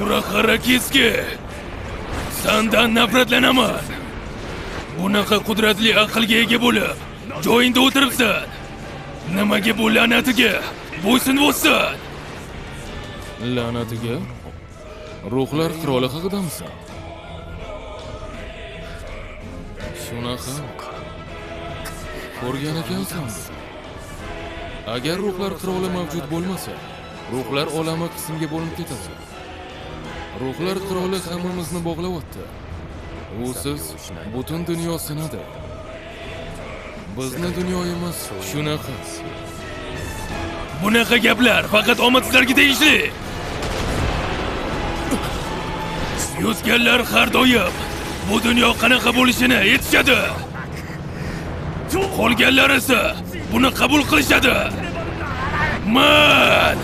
Uraxarakiski, sendan nafratlanaman. Bunaqa qudratli aqlga ega bo'lib, joyingda o'tiribsan. Nimaga bu la'natiga bo'ysunyapsan? La'natiga? Ruhlar qiroli haqidamisan? Shunaqa. Ko'rgan ekansan. Agar ruhlar qiroli mavjud bo'lmasa, ruhlar olami qismga bo'linib ketadi. Ruhlar qiroli hammamizni bog'layapti. Usiz butun dunyo sinadi. Bizni dunyo emas, shunaqa. Bunaqa gaplar faqat omadsizlarga tegishli. Yozganlar har doim bu dunyo qanaqa bo'lishini aytishadi. Qolganlar esa buni qabul qilishadi. Man